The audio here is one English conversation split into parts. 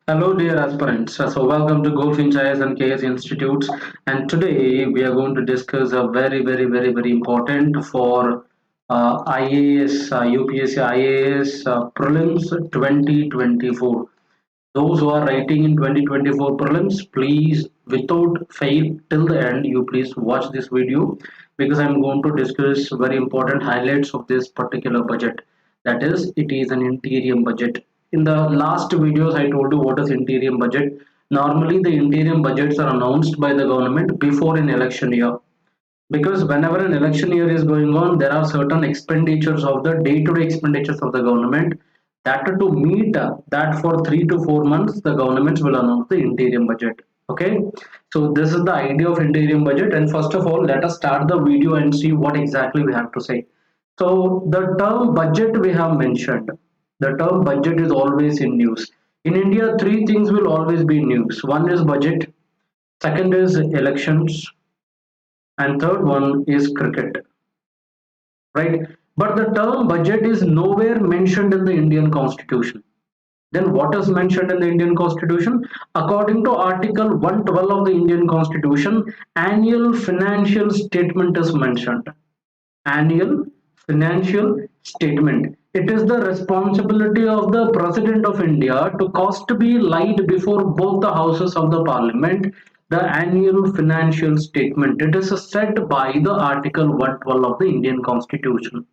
Hello, dear aspirants. So, welcome to Goldfinch IAS and KS Institutes. And today we are going to discuss a very important for IAS, UPSC IAS prelims 2024. Those who are writing in 2024 prelims, please, without fail, till the end, you please watch this video because I'm going to discuss very important highlights of this particular budget. That is, it is an interim budget. In the last videos, I told you what is interim budget. Normally, the interim budgets are announced by the government before an election year, because whenever an election year is going on, there are certain expenditures of the day-to-day expenditures of the government that to meet that for 3 to 4 months the governments will announce the interim budget. Okay, so this is the idea of interim budget, and first of all let us start the video and see what exactly we have to say. So the term budget we have mentioned, the term budget is always in news. In India, three things will always be in news. One is budget, second is elections, and third one is cricket, right? But the term budget is nowhere mentioned in the Indian constitution. Then what is mentioned in the Indian constitution? According to article 112 of the Indian constitution, annual financial statement is mentioned. Annual financial statement, it is the responsibility of the president of India to cause to be laid before both the houses of the parliament the annual financial statement. It is set by the article 112 of the Indian constitution.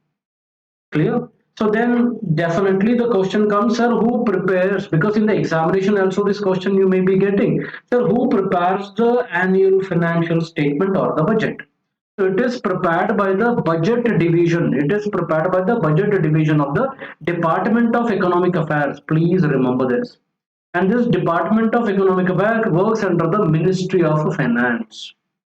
Clear? So then definitely the question comes, sir, who prepares? Because in the examination also this question you may be getting, sir, who prepares the annual financial statement or the budget? So it is prepared by the budget division. It is prepared by the budget division of the Department of Economic Affairs. Please remember this. And this Department of Economic Affairs works under the Ministry of Finance.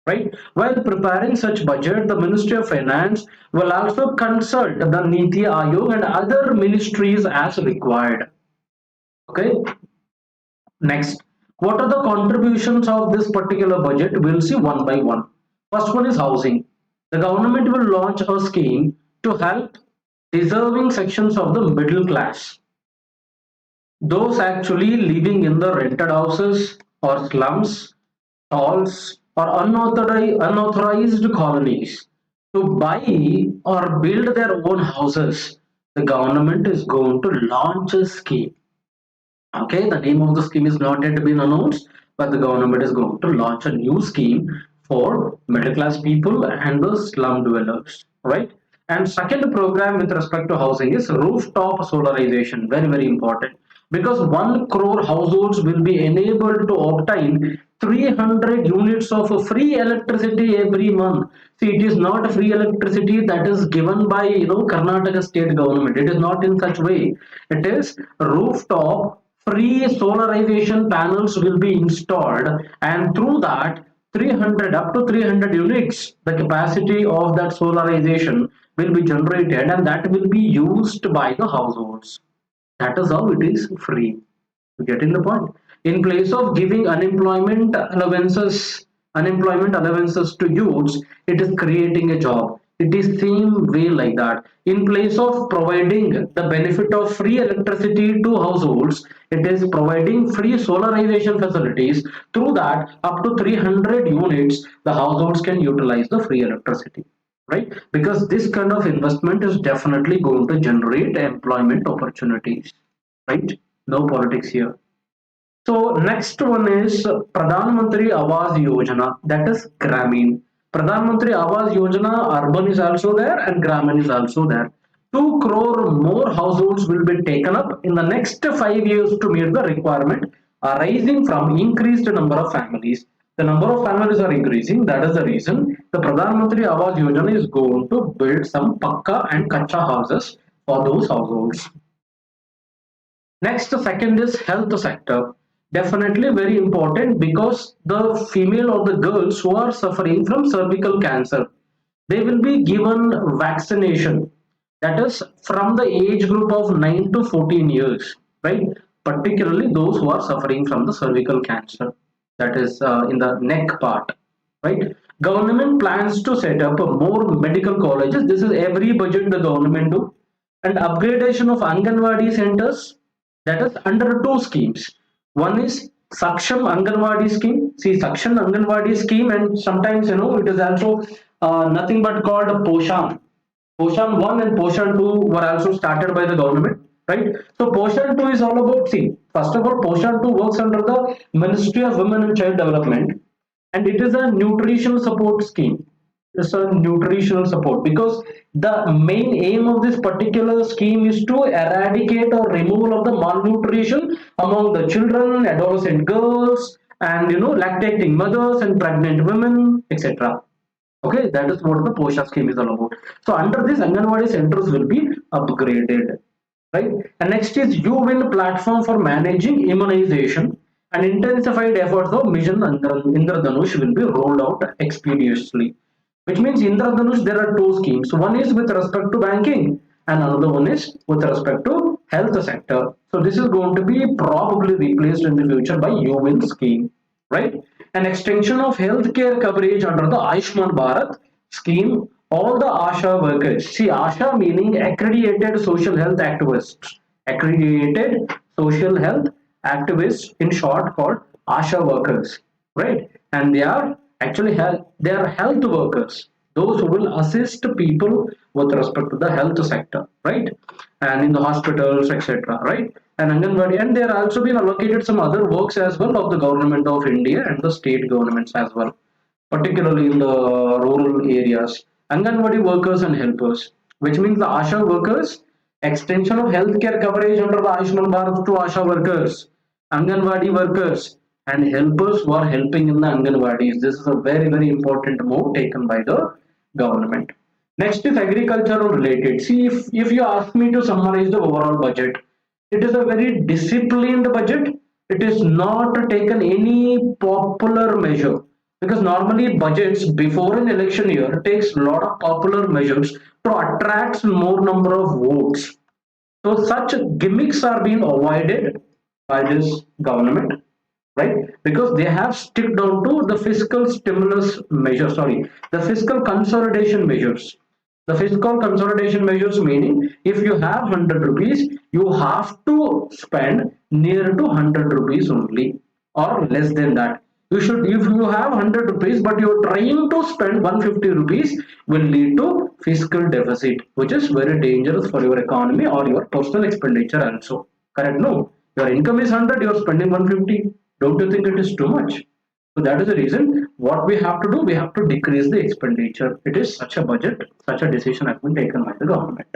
Right? While preparing such budget, the Ministry of Finance will also consult the Niti Aayog and other ministries as required. Okay. Next, what are the contributions of this particular budget? We'll see one by one. First one is housing. The government will launch a scheme to help deserving sections of the middle class, those actually living in the rented houses or slums, halls, or unauthorized colonies, to buy or build their own houses. The government is going to launch a scheme. Okay, the name of the scheme is not yet been announced, but the government is going to launch a new scheme for middle class people and the slum dwellers, right? And second program with respect to housing is rooftop solarization. Very important, because 1 crore households will be enabled to obtain 300 units of free electricity every month. See, it is not free electricity that is given by Karnataka state government. It is not in such way. It is rooftop free solarization panels will be installed, and through that 300 up to 300 units the capacity of that solarization will be generated, and that will be used by the households. That is how it is free. You getting the point? In place of giving unemployment allowances to youths, it is creating a job. It is same way like that. In place of providing the benefit of free electricity to households, it is providing free solarization facilities. Through that, up to 300 units, the households can utilize the free electricity, right? Because this kind of investment is definitely going to generate employment opportunities, right? No politics here. So next one is Pradhan Mantri Awas Yojana, that is Gramin. Pradhan Mantri Awas Yojana, urban is also there and Gramin is also there. 2 crore more households will be taken up in the next 5 years to meet the requirement arising from increased number of families. The number of families are increasing. That is the reason the Pradhan Mantri Awas Yojana is going to build some Pakka and Kacha houses for those households. Next, the second is health sector. Definitely very important, because the female or the girls who are suffering from cervical cancer, they will be given vaccination. That is from the age group of 9 to 14 years, right? Particularly those who are suffering from the cervical cancer. That is in the neck part, right? Government plans to set up more medical colleges. This is every budget the government do. And upgradation of Anganwadi centers, that is under two schemes. One is Saksham Anganwadi scheme. See, Saksham Anganwadi scheme, and sometimes it is also nothing but called Poshan. Poshan 1 and Poshan 2 were also started by the government, right? So Poshan 2 is all about, see, first of all, Poshan 2 works under the Ministry of Women and Child Development, and it is a nutritional support scheme. It's a nutritional support because the main aim of this particular scheme is to eradicate or removal of the malnutrition among the children, adolescent girls, and lactating mothers and pregnant women, etc. Okay, that is what the Posha scheme is all about. So under this, Anganwadi centers will be upgraded, right? And next is UWIN platform for managing immunization, and intensified efforts of Mission Indradhanush will be rolled out expeditiously. Which means Indradhanush, there are two schemes. One is with respect to banking, and another one is with respect to health sector. So this is going to be probably replaced in the future by UWIN scheme, right? An extension of healthcare coverage under the Ayushman Bharat scheme. All the ASHA workers, see, ASHA meaning accredited social health activists, accredited social health activists, in short, called ASHA workers, right? And they are actually they are health workers, those who will assist people with respect to the health sector, right? And in the hospitals, etc., right? And Anganwadi, and there are also been allocated some other works as well of the government of India and the state governments as well, particularly in the rural areas. Anganwadi workers and helpers, which means the ASHA workers, extension of healthcare coverage under the Ayushman Bharat to ASHA workers, Anganwadi workers, and helpers who are helping in the Anganwadis. This is a very, very important move taken by the government. Next is agricultural related. See, if you ask me to summarize the overall budget, it is a very disciplined budget. It is not taken any popular measure, because normally budgets before an election year takes a lot of popular measures to attract more number of votes. So such gimmicks are being avoided by this government, right? Because they have stick down to the fiscal stimulus measures, sorry, the fiscal consolidation measures. The fiscal consolidation measures meaning if you have 100 rupees, you have to spend near to 100 rupees only or less than that. You should, if you have 100 rupees but you're trying to spend 150 rupees, will lead to fiscal deficit, which is very dangerous for your economy or your personal expenditure also. Correct? No, your income is 100, you're spending 150. Don't you think it is too much? So that is the reason what we have to do, we have to decrease the expenditure. It is such a budget, such a decision has been taken by the government.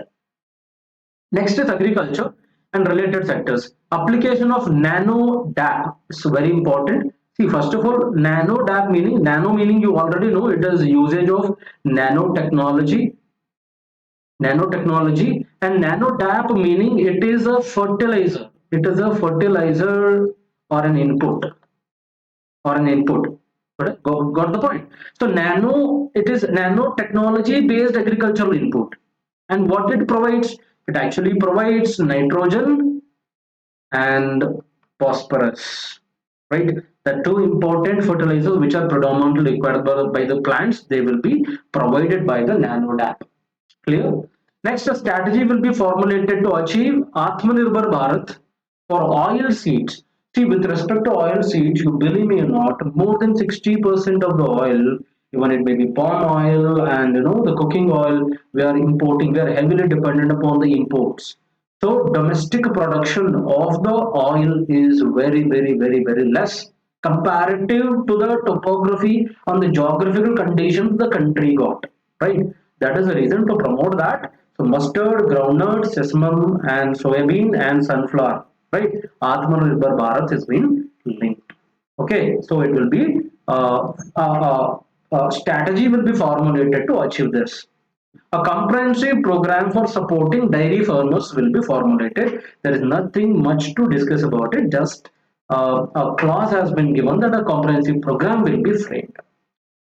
Next is agriculture and related sectors. Application of nano DAP is very important. See, first of all, nano DAP meaning, nano meaning you already know, it is usage of nanotechnology, nanotechnology, and nano DAP meaning it is a fertilizer. It is a fertilizer or an input or an input. Got the point? So nano, it is nanotechnology based agricultural input. And what it provides? It actually provides nitrogen and phosphorus, right? The two important fertilizers which are predominantly required by the plants, they will be provided by the nanodap. Clear? Next, a strategy will be formulated to achieve Atmanirbhar Bharat for oil seeds. See, with respect to oil seeds, you believe me or not, more than 60% of the oil, even it may be palm oil and the cooking oil, we are importing. We are heavily dependent upon the imports. So domestic production of the oil is very, very, very, very less comparative to the topography on the geographical conditions the country got. Right. That is the reason to promote that. So mustard, groundnut, sesame, and soybean and sunflower. Right. Atmanirbhar Bharat has been linked. Okay. So it will be strategy will be formulated to achieve this. A comprehensive program for supporting dairy farmers will be formulated. There is nothing much to discuss about it. Just a clause has been given that a comprehensive program will be framed.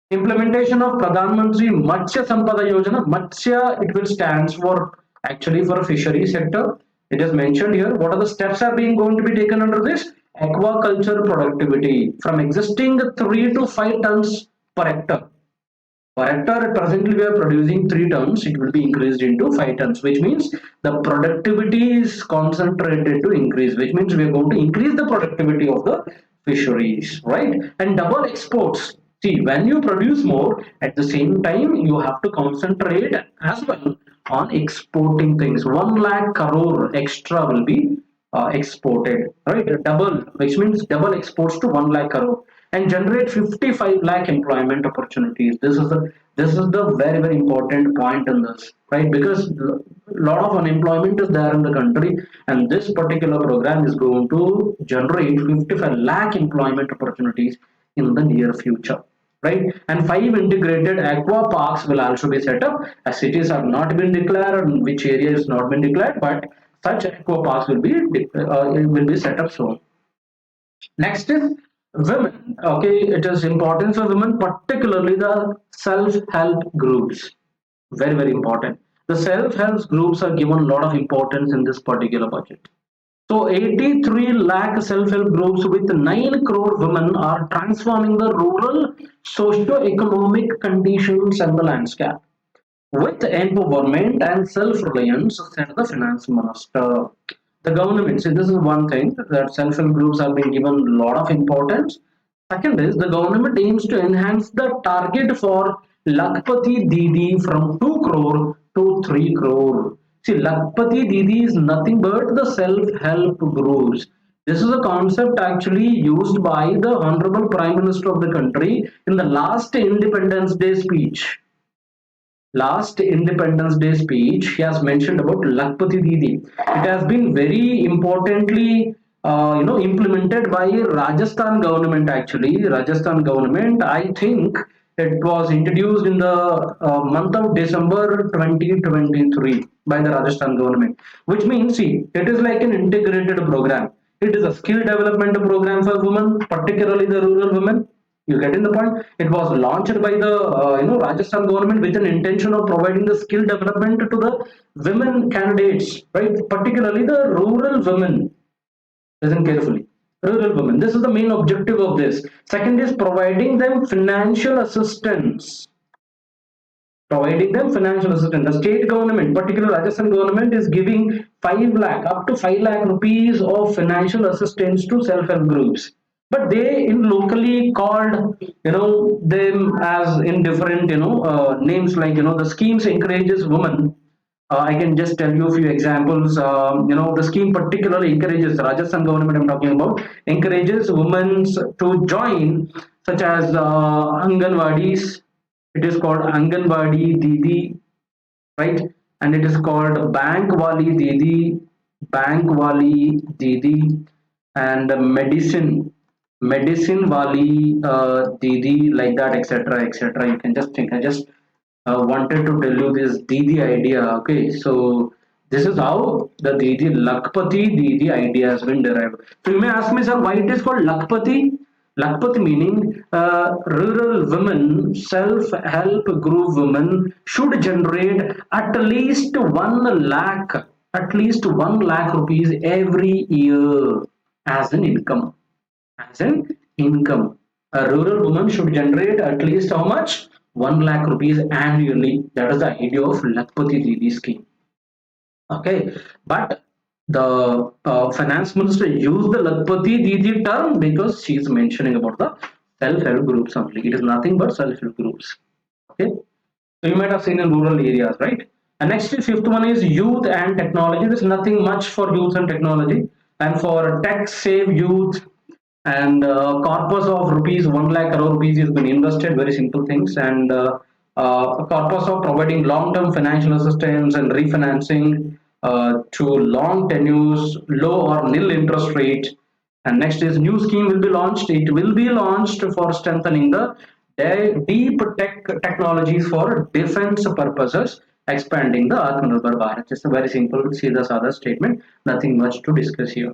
Implementation of Pradhan Mantri Matsya Sampada Yojana. Matsya, it will stands for actually for fishery sector. It is mentioned here. What are the steps are being going to be taken under this? Aquaculture productivity from existing 3 to 5 tons per hectare. Per hectare, presently we are producing 3 tons, it will be increased into 5 tons, which means the productivity is concentrated to increase, which means we are going to increase the productivity of the fisheries, right? And double exports. See, when you produce more, at the same time, you have to concentrate as well on exporting things. 1 lakh crore extra will be exported, right? Double, which means double exports to 1 lakh crore and generate 55 lakh employment opportunities. This is the very important point in this, right? Because a lot of unemployment is there in the country, and this particular program is going to generate 55 lakh employment opportunities in the near future, right? And 5 integrated aqua parks will also be set up, as cities have not been declared and which area is not been declared, but such aqua parks will be set up soon. Next is women. Okay, it is importance of women, particularly the self-help groups. Very important. The self-help groups are given a lot of importance in this particular budget. So 83 lakh self-help groups with 9 crore women are transforming the rural socio-economic conditions and the landscape. With empowerment and self-reliance, said the finance minister. The government, see, this is one thing that self-help groups have been given a lot of importance. Second is the government aims to enhance the target for Lakpati Didi from 2 crore to 3 crore. See, Lakpati Didi is nothing but the self-help groups. This is a concept actually used by the Honorable Prime Minister of the country in the last Independence Day speech. Independence Day speech, he has mentioned about Lakpati Didi. It has been very importantly, implemented by Rajasthan government. Actually, Rajasthan government, I think, it was introduced in the month of December 2023 by the Rajasthan government, which means, see, it is like an integrated program. It is a skill development program for women, particularly the rural women. You getting the point? It was launched by the Rajasthan government with an intention of providing the skill development to the women candidates, right? Particularly the rural women. Listen carefully. Rural women. This is the main objective of this. Second is providing them financial assistance. Providing them financial assistance. The state government, particularly Rajasthan government, is giving 5 lakh up to 5 lakh rupees of financial assistance to self-help groups. But they in locally called them as in different names, like the schemes encourages women. I can just tell you a few examples. The scheme particularly encourages Rajasthan government. I'm talking about encourages women to join, such as Anganwadis. It is called Anganwadi Didi, right? And it is called Bank Wali Didi, and Medicine Wali Didi, like that, etc., etc. You can just think. I just wanted to tell you this Didi idea. Okay, so this is how the Didi Lakpati Didi idea has been derived. So you may ask me, sir, why it is called Lakpati? Lakpati meaning rural women, self-help group women should generate at least 1 lakh rupees every year as an income. As an income, a rural woman should generate at least how much? 1 lakh rupees annually. That is the idea of Lakpati Didi scheme. Okay, but the finance minister used the Lakpati Didi term because she is mentioning about the self-help groups only. It is nothing but self-help groups. Okay, so you might have seen in rural areas, right? And next, fifth one is youth and technology. There's nothing much for youth and technology. And for tech save youth, and corpus of rupees 1 lakh crore rupees has been invested. Very simple things. And a corpus of providing long-term financial assistance and refinancing to long tenures, low or nil interest rate. And next is new scheme will be launched. It will be launched for strengthening the deep tech technologies for defense purposes, expanding the Atmanirbhar Bharat. Just a very simple, see the other statement. Nothing much to discuss here.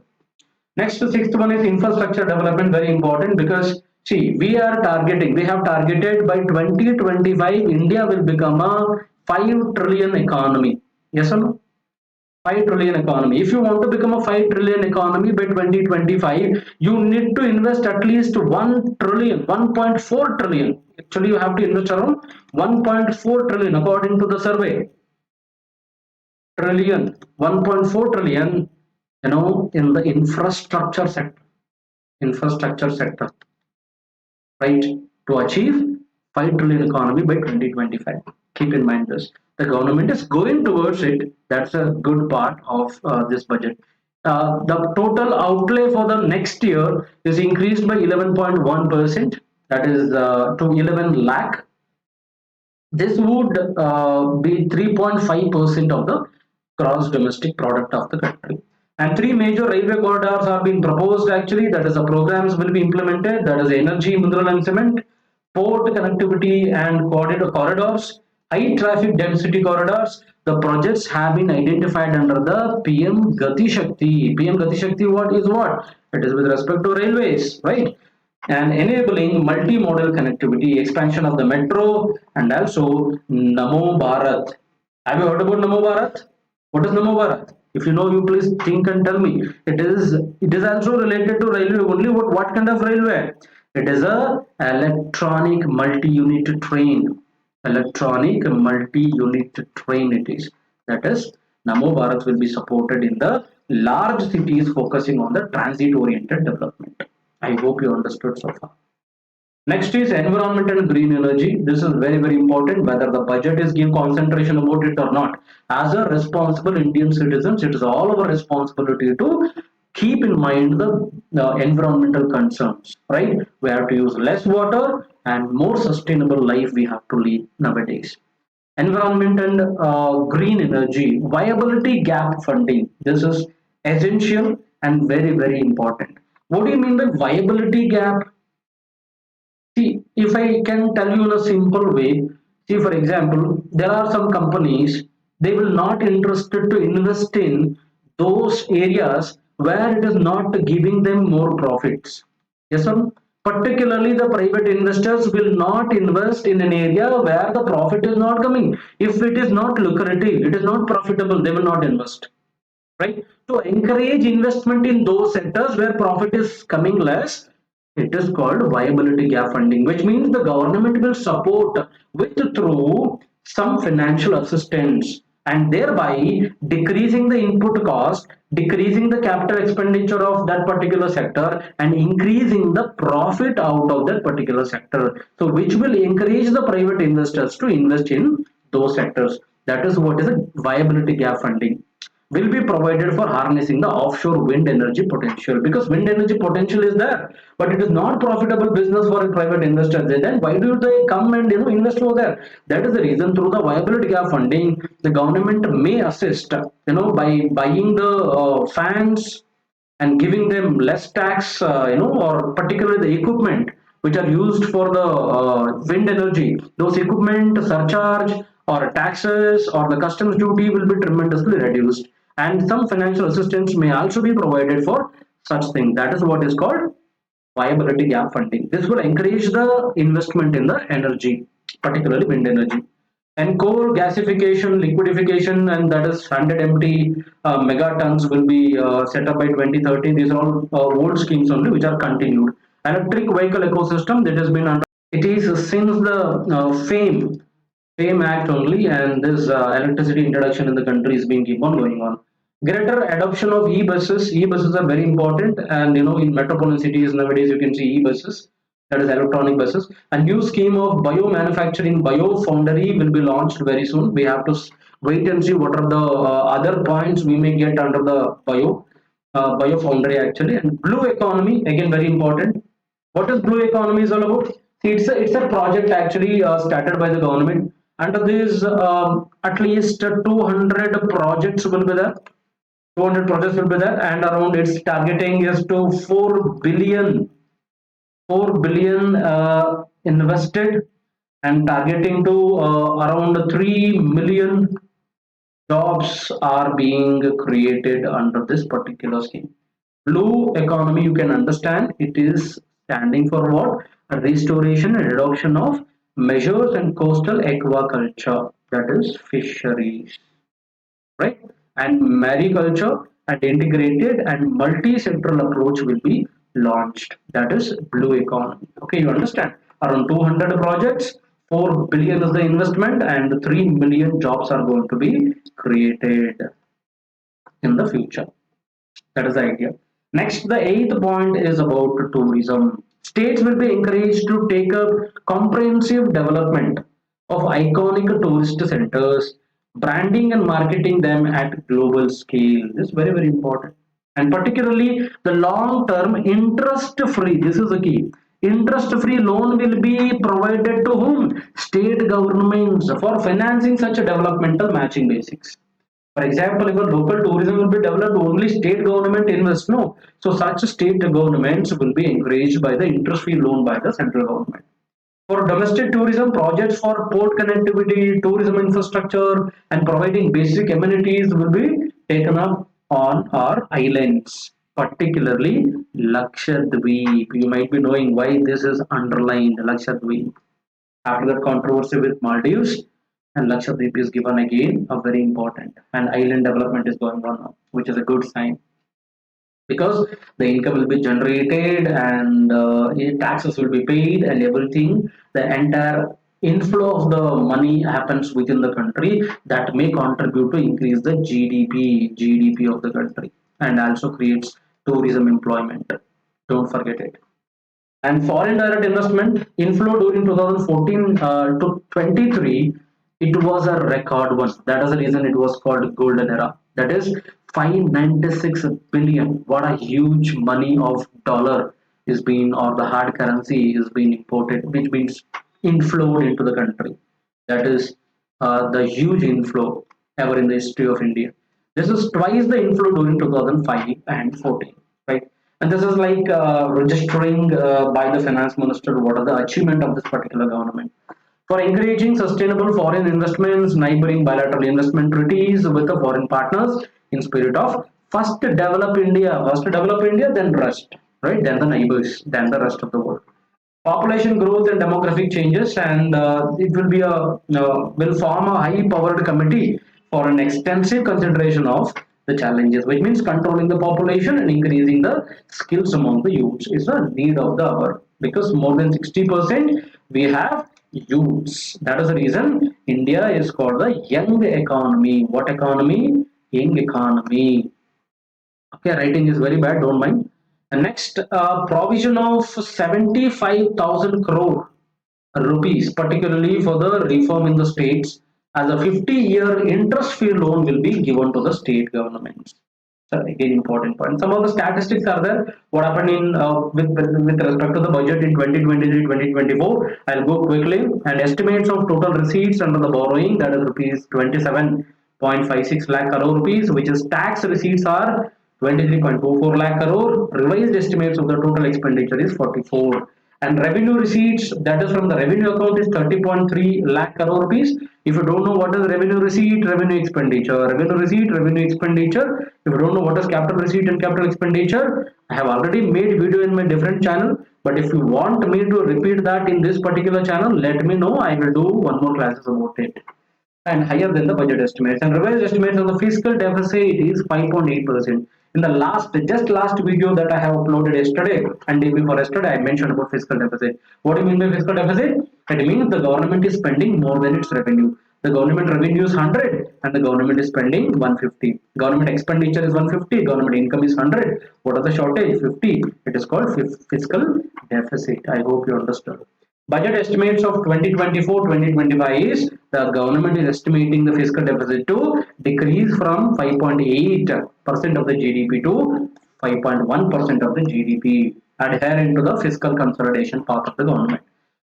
Next, the sixth one is infrastructure development, very important, because see, we have targeted by 2025, India will become a 5 trillion economy. Yes or no? 5 trillion economy. If you want to become a 5 trillion economy by 2025, you need to invest at least 1 trillion, 1.4 trillion. Actually, you have to invest around 1.4 trillion according to the survey. Trillion, 1.4 trillion, in the infrastructure sector, right, to achieve 5 trillion economy by 2025. Keep in mind this. The government is going towards it. That's a good part of this budget. The total outlay for the next year is increased by 11.1%, that is to 11 lakh. This would be 3.5% of the gross domestic product of the country. And three major railway corridors are being proposed actually. That is, the programs will be implemented. That is energy, mineral and cement, port connectivity and corridors, high traffic density corridors. The projects have been identified under the PM Gati Shakti. PM Gati Shakti, what is what? It is with respect to railways, right? And enabling multimodal connectivity, expansion of the metro, and also Namo Bharat. Have you heard about Namo Bharat? What is Namo Bharat? If you know, you please think and tell me. It is also related to railway only. What kind of railway? It is a electronic multi-unit train. Electronic multi-unit train it is. That is, Namo Bharat will be supported in the large cities focusing on the transit-oriented development. I hope you understood so far. Next is environment and green energy. This is very, very important, whether the budget is give concentration about it or not. As a responsible Indian citizens, it is all our responsibility to keep in mind the environmental concerns, right? We have to use less water and more sustainable life we have to lead nowadays. Environment and green energy, viability gap funding. This is essential and very, very important. What do you mean by viability gap? See, if I can tell you in a simple way, see, for example, there are some companies, they will not interested to invest in those areas where it is not giving them more profits. Yes, sir? Particularly the private investors will not invest in an area where the profit is not coming. If it is not lucrative, it is not profitable, they will not invest, right? To encourage investment in those sectors where profit is coming less, it is called viability gap funding, which means the government will support with through some financial assistance and thereby decreasing the input cost, decreasing the capital expenditure of that particular sector, and increasing the profit out of that particular sector. So, which will encourage the private investors to invest in those sectors. That is what is a viability gap funding, will be provided for harnessing the offshore wind energy potential, because wind energy potential is there, but it is not profitable business for a private investor. Then why do they come and invest over there? That is the reason, through the viability gap funding, the government may assist by buying the fans and giving them less tax, or particularly the equipment which are used for the wind energy. Those equipment surcharge or taxes or the customs duty will be tremendously reduced, and some financial assistance may also be provided for such thing. That is what is called viability gap funding. This will encourage the investment in the energy, particularly wind energy. And coal gasification, liquidification, and that is 100 MT megatons will be set up by 2030. These are all old schemes only, which are continued. Electric vehicle ecosystem that has been under. It is since the FAME Act only, and this electricity introduction in the country is being keep on going on. Greater adoption of e-buses. E-buses are very important, and in metropolitan cities nowadays you can see e-buses, that is electronic buses. A new scheme of bio manufacturing, bio foundry will be launched very soon. We have to wait and see what are the other points we may get under the bio foundry actually. And blue economy, again very important. What is blue economy is all about? See, it's a project actually started by the government. Under this, at least 200 projects will be there. 200 projects will be there, and around its targeting is to 4 billion invested, and targeting to around 3 million jobs are being created under this particular scheme. Blue economy, you can understand, it is standing for what? A restoration and adoption of measures and coastal aquaculture, that is fisheries, right? and mariculture and integrated and multi-sectoral approach will be launched. That is blue economy. Okay, you understand? Around 200 projects, 4 billion is the investment, and 3 million jobs are going to be created in the future. That is the idea. Next, the eighth point is about tourism. States will be encouraged to take up comprehensive development of iconic tourist centers, branding and marketing them at global scale. This is very, very important. And particularly the long term interest free, this is the key. Interest free loan will be provided to whom? State governments for financing such a developmental matching basics. For example, if a local tourism will be developed, only state government invest. No. So such state governments will be encouraged by the interest-free loan by the central government. For domestic tourism, projects for port connectivity, tourism infrastructure, and providing basic amenities will be taken up on our islands, particularly Lakshadweep. You might be knowing why this is underlined, Lakshadweep. After that controversy with Maldives, and Lakshadweep is given again a very important and island development is going on now, which is a good sign because the income will be generated and taxes will be paid and everything. The entire inflow of the money happens within the country that may contribute to increase the GDP of the country and also creates tourism employment. Don't forget it. And foreign direct investment inflow during 2014 to 23, it was a record one. That is the reason it was called golden era. That is 596 billion. What a huge money of dollar is being, or the hard currency is being imported, which means inflowed into the country. That is the huge inflow ever in the history of India. This is twice the inflow during 2005 and 14, right? And this is like registering by the finance minister what are the achievement of this particular government. For encouraging sustainable foreign investments, neighboring bilateral investment treaties with the foreign partners in spirit of first develop India, then rest, right? Then the neighbors, then the rest of the world. Population growth and demographic changes, and it will be a will form a high powered committee for an extensive consideration of the challenges, which means controlling the population and increasing the skills among the youths is a need of the hour, because more than 60% we have youths. That is the reason India is called the young economy. What economy? Young economy. Okay, writing is very bad, don't mind. And next, provision of 75,000 crore rupees, particularly for the reform in the states, as a 50-year interest-free loan will be given to the state governments. So again, important point. Some of the statistics are there. What happened in with respect to the budget in 2023-2024? I'll go quickly. And estimates of total receipts under the borrowing, that is rupees 27.56 lakh crore rupees, which is tax receipts are 23.24 lakh crore. Revised estimates of the total expenditure is 44, and revenue receipts, that is from the revenue account, is 30.3 lakh crore rupees. If you don't know what is revenue receipt, revenue expenditure, revenue receipt, revenue expenditure, if you don't know what is capital receipt and capital expenditure, I have already made video in my different channel, but if you want me to repeat that in this particular channel, let me know. I will do one more classes about it. And higher than the budget estimates. And revised estimates of the fiscal deficit is 5.8%. In the last video that I have uploaded yesterday and day before yesterday, I mentioned about fiscal deficit. What do you mean by fiscal deficit? It means the government is spending more than its revenue. The government revenue is 100 and the government is spending 150. Government expenditure is 150, government income is 100. What are the shortage? 50. It is called fiscal deficit. I hope you understood. Budget estimates of 2024-2025 is the government is estimating the fiscal deficit to decrease from 5.8% of the GDP to 5.1% of the GDP, adherent to the fiscal consolidation path of the government.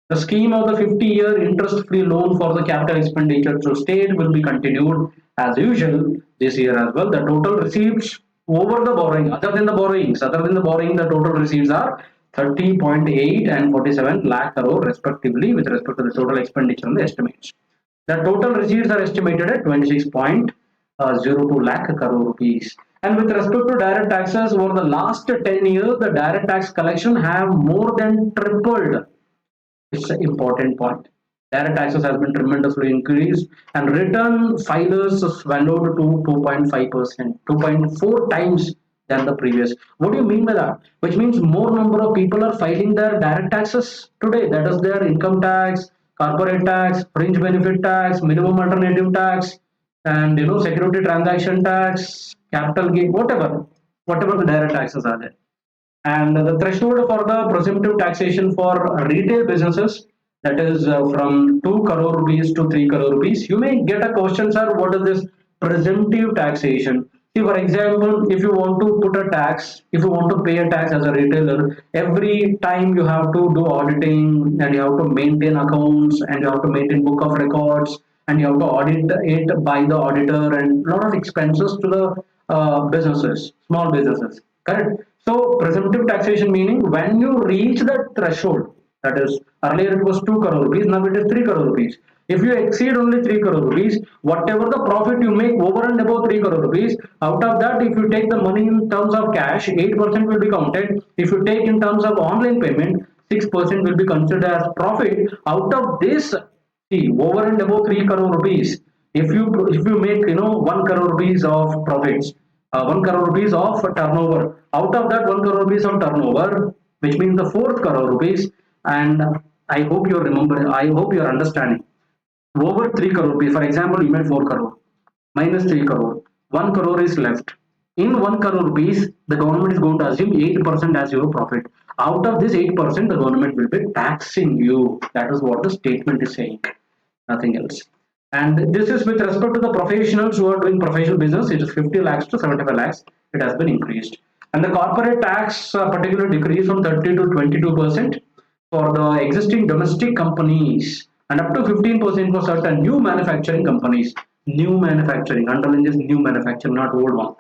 The scheme of the 50-year interest-free loan for the capital expenditure to state will be continued as usual this year as well. The total receipts over the borrowing, the total receipts are 30.8 and 47 lakh crore respectively with respect to the total expenditure on the estimates. The total receipts are estimated at 26.02 lakh crore rupees. And with respect to direct taxes, over the last 10 years, the direct tax collection have more than tripled. It's an important point. Direct taxes has been tremendously increased, and return filers swallowed to 2.5%, 2.4 times than the previous. What do you mean by that? Which means more number of people are filing their direct taxes today. That is their income tax, corporate tax, fringe benefit tax, minimum alternative tax, and security transaction tax, capital gain, whatever the direct taxes are there. And the threshold for the presumptive taxation for retail businesses, that is from 2 crore rupees to 3 crore rupees. You may get a question, sir, what is this presumptive taxation? See, for example, if you want to put a tax, if you want to pay a tax as a retailer, every time you have to do auditing, and you have to maintain accounts, and you have to maintain book of records, and you have to audit it by the auditor, and a lot of expenses to the businesses, small businesses, correct? So presumptive taxation meaning when you reach that threshold, that is earlier it was 2 crore rupees, now it is 3 crore rupees. If you exceed only 3 crore rupees, whatever the profit you make over and above 3 crore rupees, out of that, if you take the money in terms of cash, 8% will be counted. If you take in terms of online payment, 6% will be considered as profit. Out of this, see, over and above 3 crore rupees, if you make 1 crore rupees of profits, 1 crore rupees of turnover, out of that 1 crore rupees of turnover, which means the fourth crore rupees, and I hope you remember, I hope you are understanding. Over 3 crore rupees, for example, you made 4 crore minus 3 crore, 1 crore is left. In 1 crore rupees, the government is going to assume 8% as your profit. Out of this 8%, the government will be taxing you. That is what the statement is saying, nothing else. And this is with respect to the professionals who are doing professional business. It is 50 lakhs to 75 lakhs. It has been increased. And the corporate tax particularly decreased from 30 to 22% for the existing domestic companies, and up to 15% for certain new manufacturing companies. New manufacturing, underline this, new manufacturing, not old one.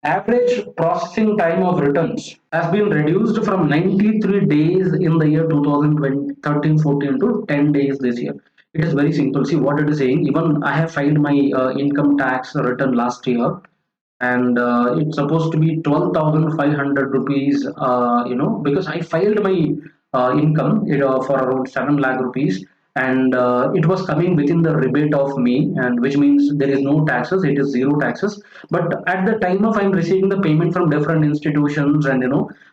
Average processing time of returns has been reduced from 93 days in the year 2013-14 to 10 days this year. It is very simple. See what it is saying. Even I have filed my income tax return last year, and it's supposed to be 12,500 rupees, because I filed my income for around 7 lakh rupees, and it was coming within the rebate of me, and which means there is no taxes, it is zero taxes. But at the time of I'm receiving the payment from different institutions, and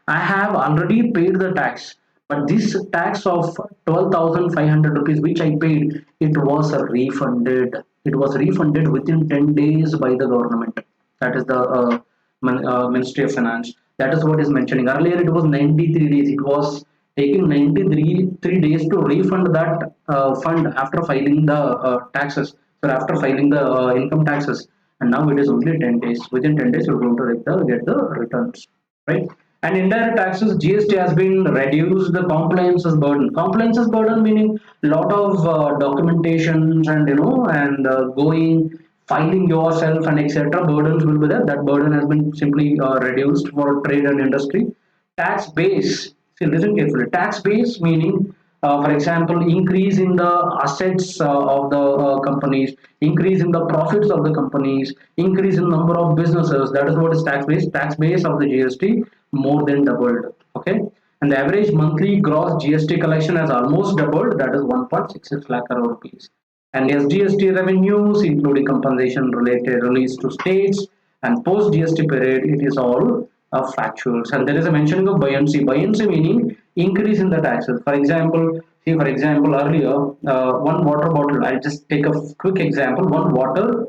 I have already paid the tax. But this tax of 12,500 rupees which I paid, it was refunded. It was refunded within 10 days by the government. That is the Ministry of Finance. That is what is mentioning. Earlier it was 93 days. It was taking 93 days to refund that fund after filing the taxes. So after filing the income taxes, and now it is only 10 days. Within 10 days, you're going to get the returns, right? And indirect taxes, GST has been reduced. The compliances burden. Compliances burden meaning lot of documentations, and going, filing yourself, and etc. Burdens will be there. That burden has been simply reduced for trade and industry. Tax base. See, listen carefully. Tax base meaning, for example, increase in the assets of the companies, increase in the profits of the companies, increase in number of businesses. That is what is tax base. Tax base of the GST more than doubled. Okay, and the average monthly gross GST collection has almost doubled. That is 1.66 lakh crore rupees. And SGST revenues, including compensation related released to states, and post GST period, it is all factuals. And there is a mentioning of buoyancy. Buoyancy meaning increase in the taxes. For example, see, for example, earlier, one water bottle, I'll just take a quick example. One water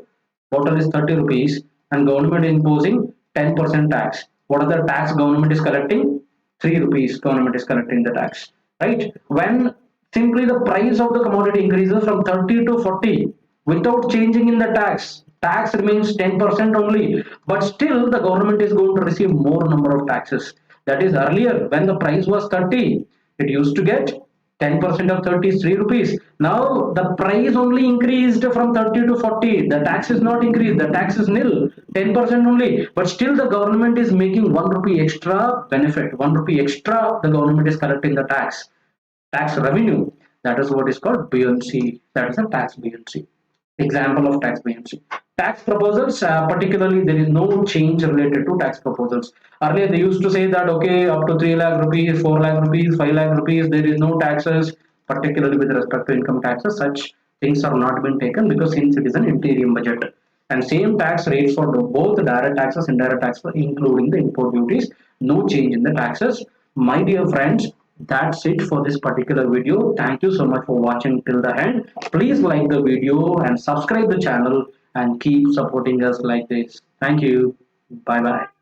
bottle is 30 rupees, and government imposing 10% tax. What are the tax government is collecting? 3 rupees government is collecting the tax, right? When simply the price of the commodity increases from 30 to 40 without changing in the tax remains 10% only, but still the government is going to receive more number of taxes. That is, earlier when the price was 30, it used to get 10% of 30 is 3 rupees. Now the price only increased from 30 to 40. The tax is not increased. The tax is nil, 10% only. But still the government is making 1 rupee extra benefit. 1 rupee extra the government is collecting the tax revenue. That is what is called buoyancy. That is a tax buoyancy. Example of tax buoyancy. Tax proposals, particularly there is no change related to tax proposals. Earlier they used to say that okay, up to 3 lakh rupees, 4 lakh rupees, 5 lakh rupees, there is no taxes. particularly with respect to income taxes, such things are not been taken because since it is an interim budget. And same tax rates for both direct taxes, indirect taxes, including the import duties. No change in the taxes. My dear friends, that's it for this particular video. Thank you so much for watching till the end. Please like the video and subscribe the channel and keep supporting us like this. Thank you. Bye bye.